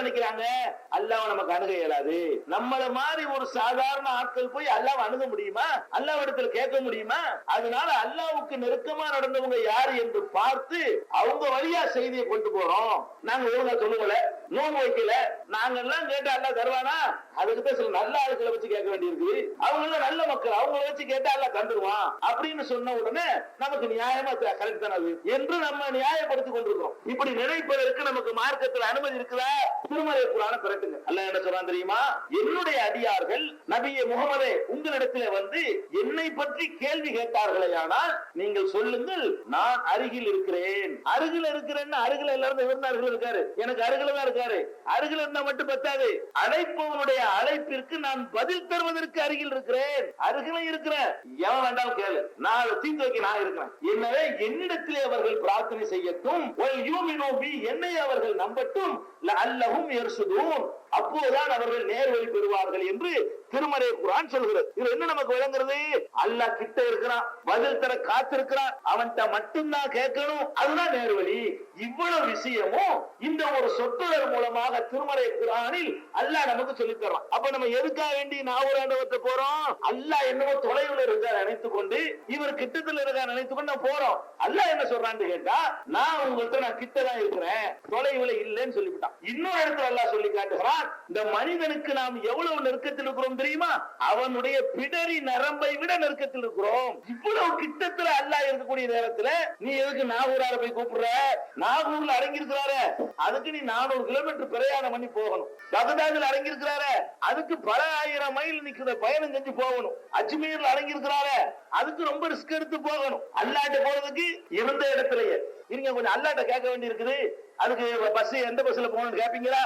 நினைக்கிறாங்க அல்லாஹ் நமக்கு அணுக இயலாது. நம்மள மாதிரி ஒரு சாதாரண ஆட்கள் போய் அல்லாஹ் அணுக முடியுமா? அல்லாஹ் இடத்துல கேட்க முடியுமா? அதனால அல்லாஹ்வுக்கு நெருக்கமா நடந்தவங்க யாரு என்று பார்த்து அவங்க வழியா செய்தியை கொண்டு போறோம். நாங்க ஒழுங்கா சொல்லுவல, நோன்பு வைக்கல, நாங்க எல்லாம் கேட்டா அல்லாஹ் தருவானா? அதுக்கு சில நல்ல ஆட்களை வச்சு கேட்க வேண்டியிருக்கு. அவங்க நல்ல மக்கள், அவங்கள வச்சு கேட்டா அல்லாஹ் தந்துருவான் அப்படின்னு சொன்ன உடனே நமக்கு நியாயமா கரெக்ட் தானது என்று நம்ம நியாயப்படுத்தி கொண்டிருக்கிறோம். இப்படி நினைப்பதற்கு நமக்கு மார்க்கத்தில் அனுமதி இருக்குதா? திருமலை குர்ஆனை திரட்டுங்க. அல்லாஹ் என்ன சொல்றான் தெரியுமா? என்னுடைய அடியார்கள் நபியே முகமதே உங்களிடத்திலே வந்து என்னை பற்றி கேள்வி கேட்டார்களேயானால் நீங்கள் சொல்லுங்கள் நான் அருகில் இருக்கிறேன். அருகில் இருக்கிறேன்னு அருகில் எல்லாரும் இருந்தார்கள் இருக்காரு, எனக்கு அருகில தான் இருக்காரு. அருகில் இருந்தா மட்டும் பத்தாது, அழைப்பவனுடைய அழைப்பிற்கு நான் பதில் தருவதற்கு அருகில் இருக்கிறேன். அருகில இருக்கிறேன், எவன் வேண்டாம் கேளு, நான் தீர்த்து வைக்க நான் இருக்கிறேன். எனவே என்னிடத்திலே அவர்கள் பிரார்த்தனை செய்யட்டும், என்னை அவர்கள் நம்பட்டும், லஅல்லஹும் யர்ஷுதூன், அப்போதுதான் அவர்கள் நேர்வழி பெறுவார்கள் என்று திருமறை குர்ஆன் சொல்கிறது. இது என்ன நமக்கு விளங்குறது? அல்லாஹ் கிட்ட இருக்கிறான், பதில் தர காத்திருக்கிறான், அவன்கிட்ட மட்டும்தான் கேட்கணும், அதுதான் நேர்வழி. இவ்வளவு விஷயமும் இந்த ஒரு சொற்றொடர் மூலமாக திருமறை குர்ஆனில் அல்லாஹ் நமக்கு சொல்லி தர்றான். அப்ப நம்ம எதுக்காக வேண்டி நாவூராண்டவத்தை போறோம்? அல்லாஹ் என்னவோ தொலைவில் இருக்கார் நினைத்துக் கொண்டு, இவர் கிட்டத்தில் இருக்கார் நினைத்துக் கொண்டு நம்ம போறோம். அல்லாஹ் என்ன சொல்றான்னு கேட்டா, நான் உங்கள்கிட்ட நான் கிட்டதான் இருக்கிறேன், தொலைவில் இல்லைன்னு சொல்லிவிட்டான். இன்னொரு இடத்துல அல்லாஹ் சொல்லி காட்டுகிறான், இந்த மனிதனுக்கு நாம் எவ்வளவு நெருக்கத்தில் இருக்கிறோம் தெரியுமா? அவனுடைய பிடரி நரம்பை விட நெருக்கத்தில் இருக்கிறோம். இவ்வளவு கிட்டத்துல அல்லாஹ் இருக்கக்கூடிய நேரத்துல நீ எதுக்கு நாகூரார போய் கூப்பிடுற? நாகூர்ல அடங்கி இருக்கிறாரு, அதுக்கு நீ 400 கிலோமீட்டர் பிரயாணம் பண்ணி போகணும். பகதாதுல அடங்கி இருக்கிறாரு, அதுக்கு பல ஆயிரம் மைல் நிக்கிற பயணம் செஞ்சு போகணும். அஜ்மீர்ல அடங்கி இருக்கிறாரு, அதுக்கு ரொம்ப ரிஸ்க் எடுத்து போகணும். அல்லாட்ட போறதுக்கு இருந்த இடத்துலயே இருங்க, கொஞ்சம் அல்லாட்ட கேட்க வேண்டி இருக்குது. அதுக்கு பஸ் எந்த பஸ்ல போகணும்னு கேட்பீங்களா?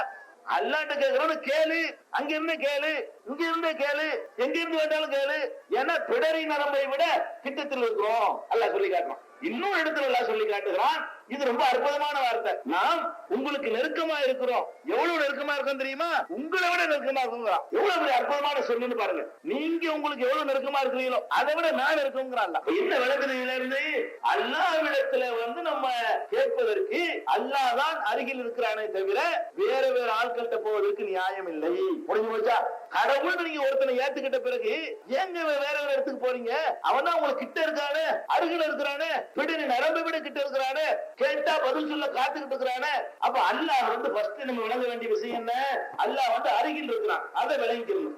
அல்லாட்ட கேட்கறது கேளு, அங்க இருந்து கேளு, இங்க இருந்து கேளு, எங்க இருந்து வேண்டாலும் கேளு. ஏன்னா பிடரி நரம்பை விட கிட்டத்தில் இருக்கிறோம் அல்லாஹ் சொல்லி காட்டுறான். இன்னொரு இடத்துல எல்லாம் சொல்லி காட்டுகிறான், இது ரொம்ப அற்புதமான வார்த்தை. நாம் உங்களுக்கு நெருக்கமா இருக்கிறோம். எவ்வளவு நெருக்கமா இருக்கும் தெரியுமா? உங்களை விட நெருக்கமா இருக்கும். எவ்வளவு அற்புதமான சொல்லுன்னு பாருங்க. நீங்க உங்களுக்கு எவ்வளவு நெருக்கமா இருக்கிறீங்களோ அதை விட நான் நெருக்கம்ங்கிறான். என்ன விளக்குறதுல இருந்து அல்லாஹ்விடத்துல வந்து நம்ம கேட்பதற்கு அல்லாஹ் தான் அருகில் இருக்கிறானே தவிர வேற வேற ஆட்கள்கிட்ட போவதற்கு நியாயம் இல்லை. முடிஞ்சு போச்சா? கடவுள் நீங்க ஒருத்தனை ஏத்துக்கிட்ட பிறகு ஏங்க வேற வேற இடத்துக்கு போறீங்க? அவன் தான் உங்களுக்கு கிட்ட இருக்கானே, அருகில் இருக்கிறானே, பிடரி நரம்பை விட கிட்ட இருக்கிறானே, கேட்டா பதில் சொல்ல காத்துக்கிட்டு இருக்கிறானே. அப்ப அல்லாஹ் வந்து ஃபர்ஸ்ட் நம்ம விளங்க வேண்டிய விஷயம் என்ன? அல்லாஹ் வந்து அருகில் இருக்கிறான், அதை விளங்கிக்கணும்.